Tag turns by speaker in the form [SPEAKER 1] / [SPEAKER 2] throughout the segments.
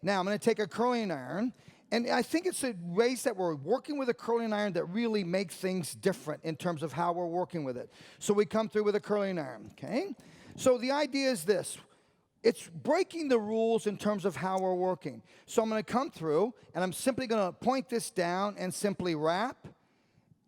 [SPEAKER 1] Now I'm going to take a curling iron, and I think it's the ways that we're working with a curling iron that really make things different in terms of how we're working with it. So we come through with a curling iron, okay? So the idea is this. It's breaking the rules in terms of how we're working. So I'm going to come through, and I'm simply going to point this down and simply wrap,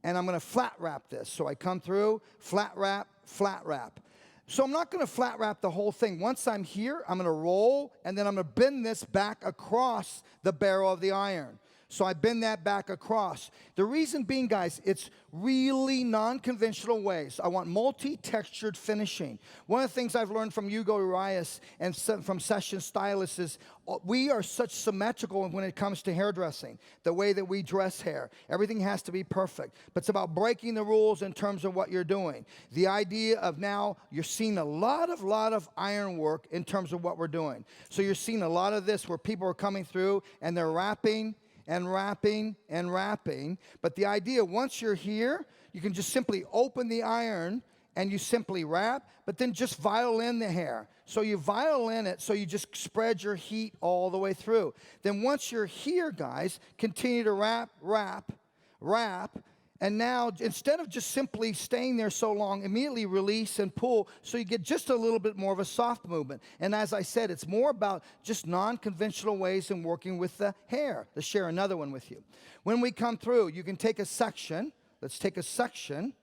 [SPEAKER 1] and I'm going to flat wrap this. So I come through, flat wrap, flat wrap. So I'm not going to flat wrap the whole thing. Once I'm here, I'm going to roll, and then I'm going to bend this back across the barrel of the iron. So I bend that back across. The reason being, guys, it's really non-conventional ways. I want multi-textured finishing. One of the things I've learned from Hugo Urias and from session stylists is we are such symmetrical when it comes to hairdressing, the way that we dress hair. Everything has to be perfect. But it's about breaking the rules in terms of what you're doing. The idea of now you're seeing a lot of iron work in terms of what we're doing. So you're seeing a lot of this where people are coming through and they're wrapping and wrapping and wrapping. But the idea, once you're here, you can just simply open the iron and you simply wrap, but then just violin the hair. So you violin it, so you just spread your heat all the way through. Then once you're here, guys, continue to wrap, wrap, wrap, and now instead of just simply staying there so long, immediately release and pull so you get just a little bit more of a soft movement. And as I said, it's more about just non-conventional ways in working with the hair. Let's share another one with you. When we come through, you can take a section. Let's take a section.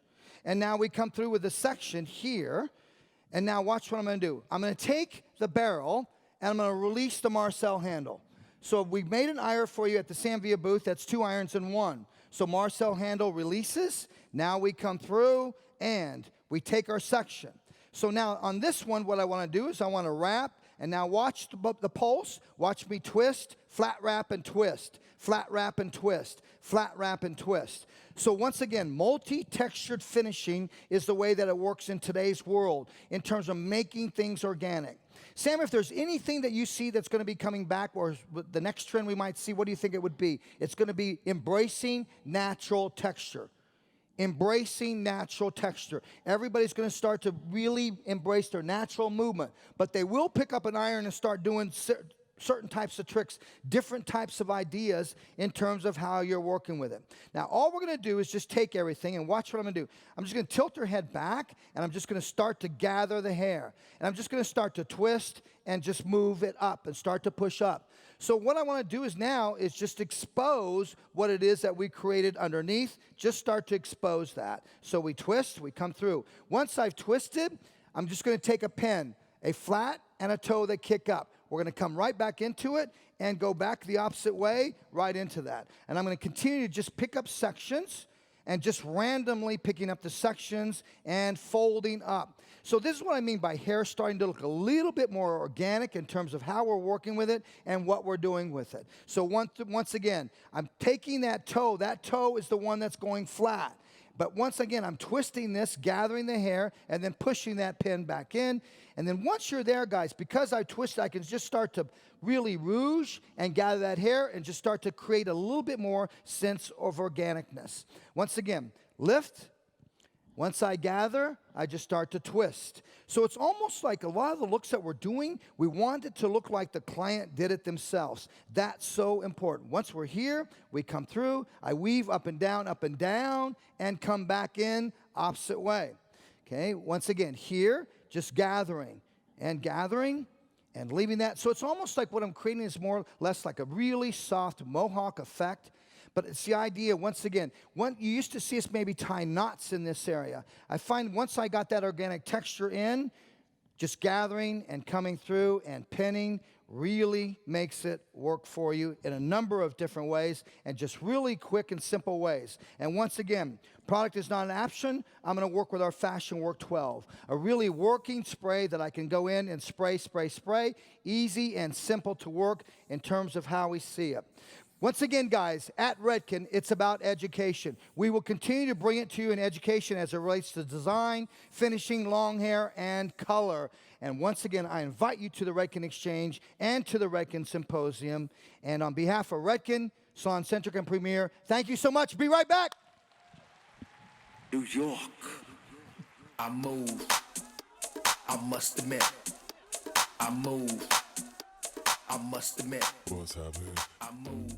[SPEAKER 1] And now we come through with a section here. And now watch what I'm going to do. I'm going to take the barrel and I'm going to release the Marcel handle. So we made an iron for you at the Sam Villa booth. That's 2 irons in 1. So Marcel handle releases. Now we come through and we take our section. So now on this one, what I want to do is I want to wrap. And now watch the pulse. Watch me twist, flat wrap and twist, flat wrap and twist, flat wrap and twist. So once again, multi-textured finishing is the way that it works in today's world in terms of making things organic. Sam, if there's anything that you see that's going to be coming back, or the next trend we might see, what do you think it would be? It's going to be embracing natural texture. Embracing natural texture. Everybody's going to start to really embrace their natural movement, but they will pick up an iron and start doing certain types of tricks, different types of ideas in terms of how you're working with it. Now, all we're going to do is just take everything and watch what I'm going to do. I'm just going to tilt her head back, and I'm just going to start to gather the hair. And I'm just going to start to twist and just move it up and start to push up. So what I want to do is now is just expose what it is that we created underneath. Just start to expose that. So we twist, we come through. Once I've twisted, I'm just going to take a pen, a flat and a toe that kick up. We're going to come right back into it and go back the opposite way right into that. And I'm going to continue to just pick up sections and just randomly picking up the sections and folding up. So this is what I mean by hair starting to look a little bit more organic in terms of how we're working with it and what we're doing with it. So once again, I'm taking that toe. That toe is the one that's going flat. But once again, I'm twisting this, gathering the hair, and then pushing that pin back in. And then once you're there, guys, because I twisted, I can just start to really rouge and gather that hair and just start to create a little bit more sense of organicness. Once again, lift. Once I gather, I just start to twist. So it's almost like a lot of the looks that we're doing, we want it to look like the client did it themselves. That's so important. Once we're here, we come through, I weave up and down, and come back in opposite way. Okay, once again, here, just gathering and leaving that. So it's almost like what I'm creating is more or less like a really soft mohawk effect. But it's the idea, once again, you used to see us maybe tie knots in this area. I find once I got that organic texture in, just gathering and coming through and pinning really makes it work for you in a number of different ways and just really quick and simple ways. And once again, product is not an option. I'm going to work with our Fashion Work 12, a really working spray that I can go in and spray, easy and simple to work in terms of how we see it. Once again, guys, at Redken, it's about education. We will continue to bring it to you in education as it relates to design, finishing, long hair, and color. And once again, I invite you to the Redken Exchange and to the Redken Symposium. And on behalf of Redken, Salon Centric, and Premiere, thank you so much. Be right back.
[SPEAKER 2] New York, I move. I must admit, I move. must admit,
[SPEAKER 3] What's happening?
[SPEAKER 2] I move.